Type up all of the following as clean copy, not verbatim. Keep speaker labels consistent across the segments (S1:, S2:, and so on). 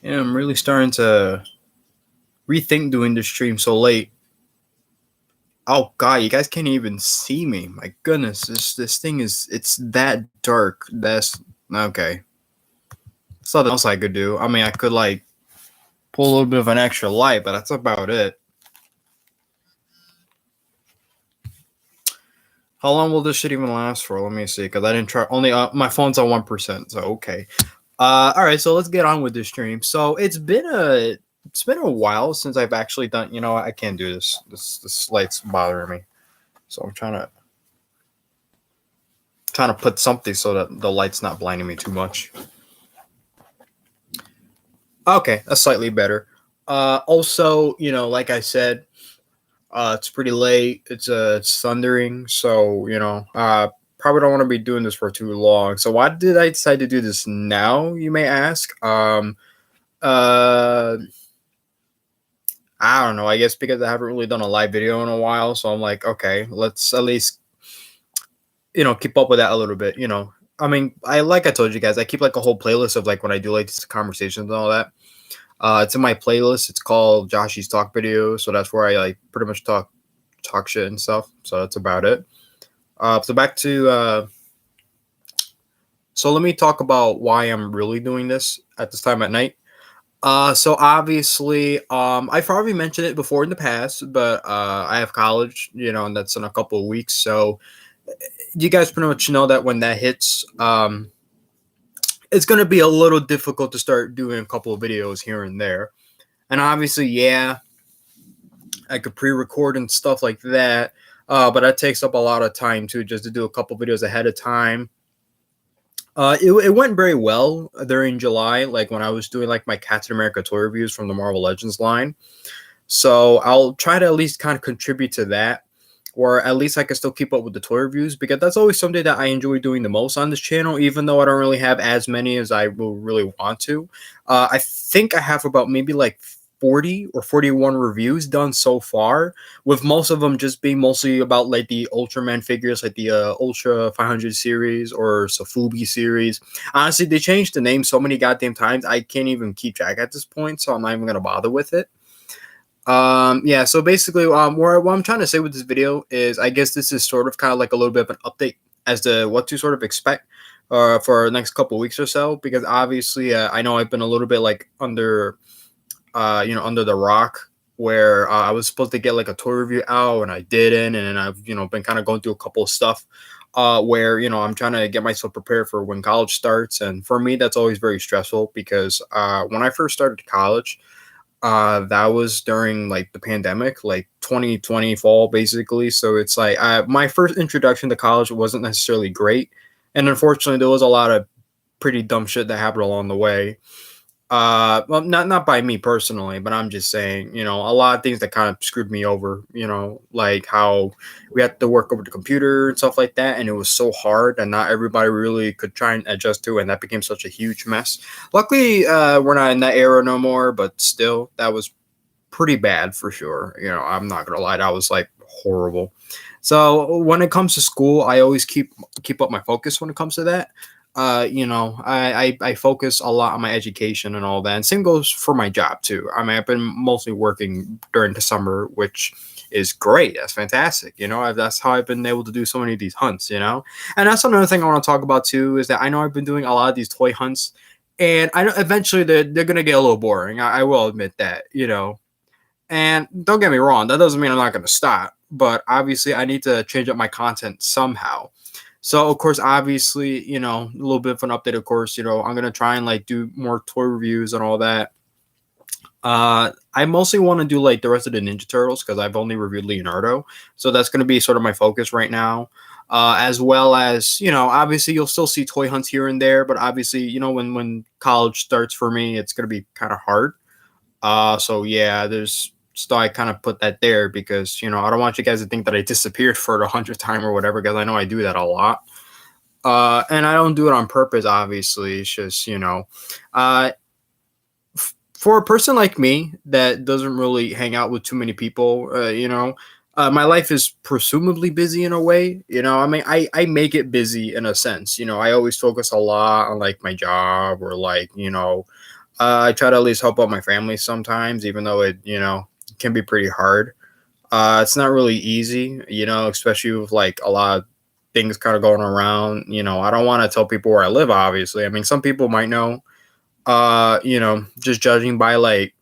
S1: Yeah, I'm really starting to rethink doing this stream so late. Oh god, you guys can't even see me. My goodness, this thing is it's that dark. That's okay. There's nothing else I could do. I mean, I could like pull a little bit of an extra light, but that's about it. How long will this shit even last for? Let me see, because I didn't try. Only my phone's on 1%, so okay. All right, so let's get on with this stream. So it's been a while since I've actually done. You know, I can't do this. This light's bothering me. So I'm trying to put something so that the light's not blinding me too much. Okay, that's slightly better. Also, like I said, it's pretty late. It's thundering, so probably don't want to be doing this for too long. So why did I decide to do this now? You may ask. Uh, I don't know. I guess because I haven't really done a live video in a while, so I'm like, okay, let's at least keep up with that a little bit. I mean, I told you guys, I keep like a whole playlist of like when I do like these conversations and all that. It's in my playlist. It's called Joshy's Talk Video, so that's where I like pretty much talk shit and stuff. So that's about it. So back to so let me talk about why I'm really doing this at this time at night. So obviously, I've probably mentioned it before in the past, but I have college, and that's in a couple of weeks. So you guys pretty much know that when that hits, it's going to be a little difficult to start doing a couple of videos here and there. And obviously, yeah, I could pre-record and stuff like that, but that takes up a lot of time too, just to do a couple videos ahead of time. It went very well during July, like when I was doing like my Captain America toy reviews from the Marvel Legends line. So I'll try to at least kind of contribute to that, or at least I can still keep up with the toy reviews because that's always something that I enjoy doing the most on this channel, even though I don't really have as many as I will really want to. I think I have about maybe like 40 or 41 reviews done so far, with most of them just being mostly about like the Ultraman figures, like the Ultra 500 series or Sofubi series. Honestly, they changed the name so many goddamn times, I can't even keep track at this point, so I'm not even going to bother with it. Yeah, so basically, what I'm trying to say with this video is, I guess this is sort of kind of like a little bit of an update as to what to sort of expect for the next couple weeks or so, because obviously, I know I've been a little bit like under the rock, where I was supposed to get like a toy review out and I didn't, and then I've been kind of going through a couple of stuff where I'm trying to get myself prepared for when college starts, and for me that's always very stressful because when I first started college, that was during like the pandemic, like 2020 fall, basically. So it's like my first introduction to college wasn't necessarily great, and unfortunately, there was a lot of pretty dumb shit that happened along the way. Well, not by me personally, but I'm just saying, a lot of things that kind of screwed me over. Like how we had to work over the computer and stuff like that, and it was so hard, and not everybody really could try and adjust to, and that became such a huge mess. Luckily, we're not in that era no more, but still, that was pretty bad for sure. I'm not gonna lie, that was like horrible. So when it comes to school, I always keep up my focus when it comes to that. I focus a lot on my education and all that, and same goes for my job too. I mean, I've been mostly working during the summer, which is great. That's fantastic. That's how I've been able to do so many of these hunts. And that's another thing I want to talk about too, is that I know I've been doing a lot of these toy hunts, and I know eventually they're gonna get a little boring. I will admit that. And don't get me wrong, that doesn't mean I'm not gonna stop. But obviously, I need to change up my content somehow. So of course, obviously, a little bit of an update. Of course, I'm gonna try and like do more toy reviews and all that. I mostly want to do like the rest of the Ninja Turtles because I've only reviewed Leonardo, so that's gonna be sort of my focus right now. As well as obviously you'll still see toy hunts here and there, but obviously, when college starts for me, it's gonna be kind of hard. So yeah, there's still I kind of put that there because I don't want you guys to think that I disappeared for the 100th time or whatever, because I know I do that a lot. And I don't do it on purpose. Obviously, it's just uh, for a person like me that doesn't really hang out with too many people, my life is presumably busy in a way. I mean, I make it busy in a sense. I always focus a lot on like my job or like I try to at least help out my family sometimes, even though it, can be pretty hard. It's not really easy, especially with like a lot of things kind of going around. I don't want to tell people where I live, obviously. I mean, some people might know, just judging by like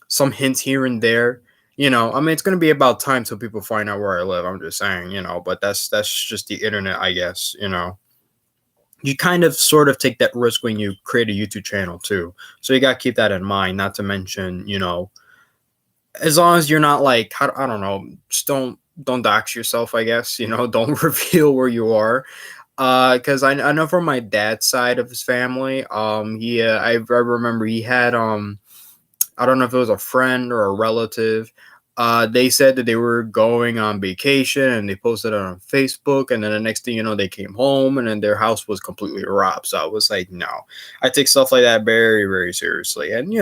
S1: some hints here and there. I mean, it's gonna be about time till people find out where I live. I'm just saying, but that's just the internet, I guess. You kind of sort of take that risk when you create a YouTube channel too. So you gotta keep that in mind. Not to mention, as long as you're not like, I don't know, just don't dox yourself, I guess. Don't reveal where you are. Because I know from my dad's side of his family, I remember he had I don't know if it was a friend or a relative. They said that they were going on vacation and they posted it on Facebook. And then the next thing you know, they came home and then their house was completely robbed. So I was like, no, I take stuff like that very, very seriously. And,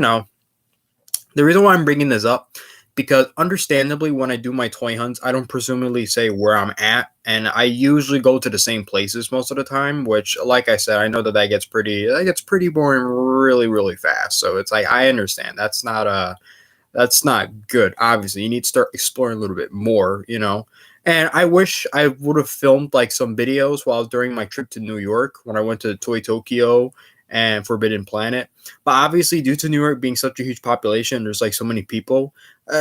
S1: the reason why I'm bringing this up, because understandably, when I do my toy hunts, I don't presumably say where I'm at, and I usually go to the same places most of the time. Which, like I said, I know that gets pretty boring really, really fast. So it's like I understand that's not good. Obviously, you need to start exploring a little bit more. And I wish I would have filmed like some videos while during my trip to New York when I went to Toy Tokyo and Forbidden Planet. But obviously, due to New York being such a huge population, there's like so many people.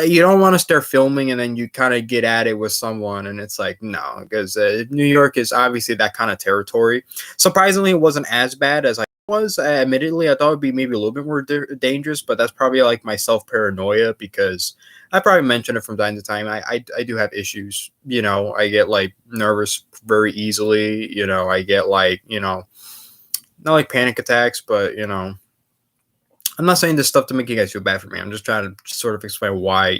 S1: You don't want to start filming and then you kind of get at it with someone, and it's like no, because New York is obviously that kind of territory. Surprisingly, it wasn't as bad as I was. Admittedly, I thought it'd be maybe a little bit more dangerous, but that's probably like my self paranoia because I probably mention it from time to time. I do have issues. I get like nervous very easily. I get like not like panic attacks, but I'm not saying this stuff to make you guys feel bad for me. I'm just trying to sort of explain why,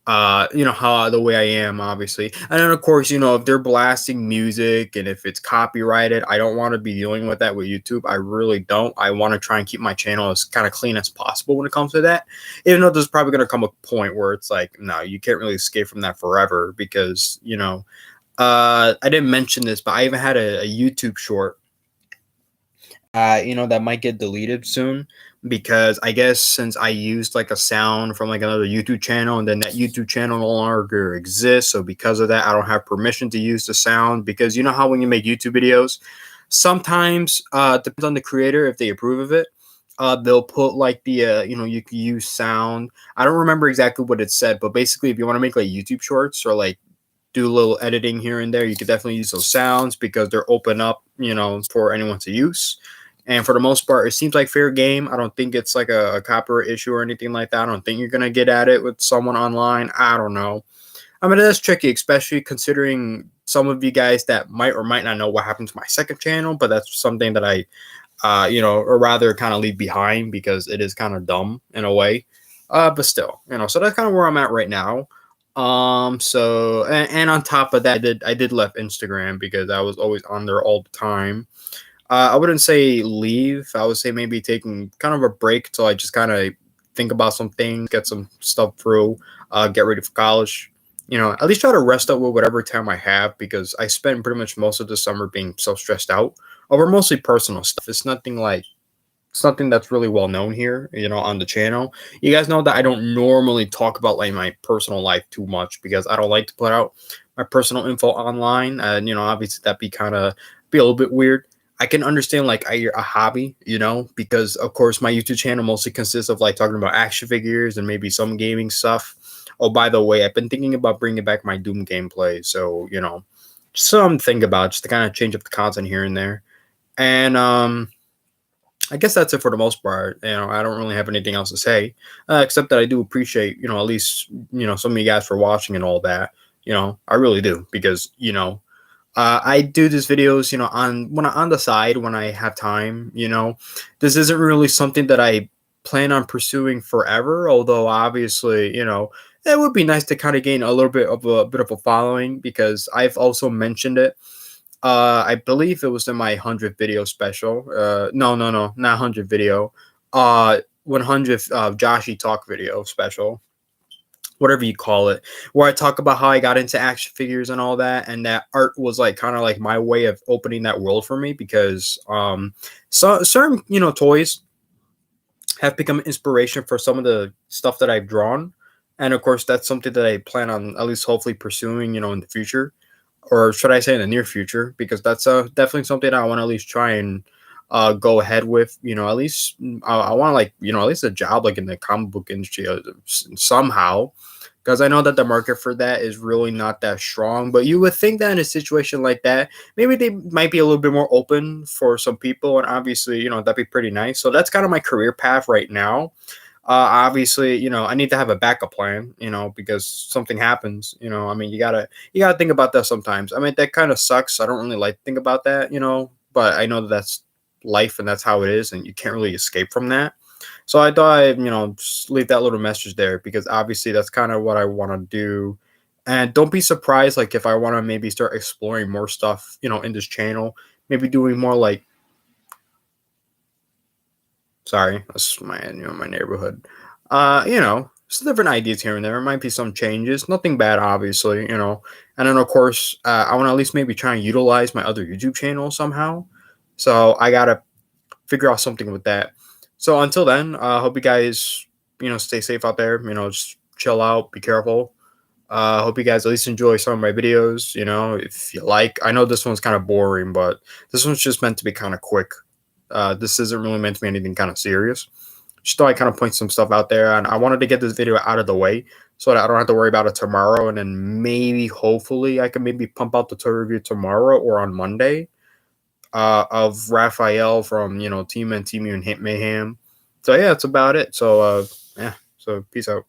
S1: how the way I am, obviously. And then of course, if they're blasting music and if it's copyrighted, I don't want to be dealing with that with YouTube. I really don't. I want to try and keep my channel as kind of clean as possible when it comes to that. Even though there's probably gonna come a point where it's like, no, you can't really escape from that forever because, I didn't mention this, but I even had a YouTube short that might get deleted soon because I guess since I used like a sound from like another YouTube channel and then that YouTube channel no longer exists. So because of that, I don't have permission to use the sound because you know how when you make YouTube videos, sometimes depends on the creator if they approve of it. They'll put like you can use sound. I don't remember exactly what it said, but basically if you want to make like YouTube shorts or like do a little editing here and there, you could definitely use those sounds because they're open up, for anyone to use. And for the most part, it seems like fair game. I don't think it's like a copyright issue or anything like that. I don't think you're gonna get at it with someone online. I don't know. I mean, that's tricky, especially considering some of you guys that might or might not know what happened to my second channel, but that's something that I, or rather kind of leave behind because it is kind of dumb in a way. But still, so that's kind of where I'm at right now. So and on top of that, I did left Instagram because I was always on there all the time. I wouldn't say leave. I would say maybe taking kind of a break till I just kind of think about some things, get some stuff through, get ready for college. At least try to rest up with whatever time I have because I spent pretty much most of the summer being so stressed out over mostly personal stuff. It's nothing that's really well known here, on the channel. You guys know that I don't normally talk about like my personal life too much because I don't like to put out my personal info online. And obviously that be a little bit weird. I can understand like a hobby, because of course my YouTube channel mostly consists of like talking about action figures and maybe some gaming stuff. Oh, by the way, I've been thinking about bringing back my Doom gameplay, so some think about just to kind of change up the content here and there. And I guess that's it for the most part. I don't really have anything else to say, except that I do appreciate, at least, some of you guys for watching and all that. I really do because, I do these videos, on the side when I have time. This isn't really something that I plan on pursuing forever. Although obviously, it would be nice to kind of gain a bit of a following because I've also mentioned it. I believe it was in my 100th video special. No, not 100 video. 100th Joshi Talk video special, whatever you call it, where I talk about how I got into action figures and all that, and that art was like kind of like my way of opening that world for me because so certain toys have become inspiration for some of the stuff that I've drawn. And of course, that's something that I plan on at least hopefully pursuing, in the future, or should I say in the near future, because that's definitely something I want to at least try and go ahead with. At least I want to, like, at least a job like in the comic book industry somehow, because I know that the market for that is really not that strong. But you would think that in a situation like that, maybe they might be a little bit more open for some people, and obviously, that'd be pretty nice. So that's kind of my career path right now. Obviously, I need to have a backup plan, because something happens. I mean, you gotta think about that sometimes. I mean, that kind of sucks. I don't really like to think about that, but I know that that's life and that's how it is, and you can't really escape from that. So I thought I'd, just leave that little message there, because obviously that's kind of what I want to do. And don't be surprised, like, if I want to maybe start exploring more stuff, in this channel, maybe doing more like, sorry, that's my neighborhood. Some different ideas here and there. There might be some changes, nothing bad, obviously. And then of course, I want to at least maybe try and utilize my other YouTube channel somehow. So I gotta figure out something with that. So until then, hope you guys, stay safe out there. Just chill out, be careful. Hope you guys at least enjoy some of my videos. If you like, I know this one's kind of boring, but this one's just meant to be kind of quick. This isn't really meant to be anything kind of serious. Just thought I kind of point some stuff out there, and I wanted to get this video out of the way so that I don't have to worry about it tomorrow. And then maybe, hopefully, I can maybe pump out the toy review tomorrow or on Monday, of Raphael from Team and Team and Hit Mayhem. So yeah, that's about it. So yeah, so peace out.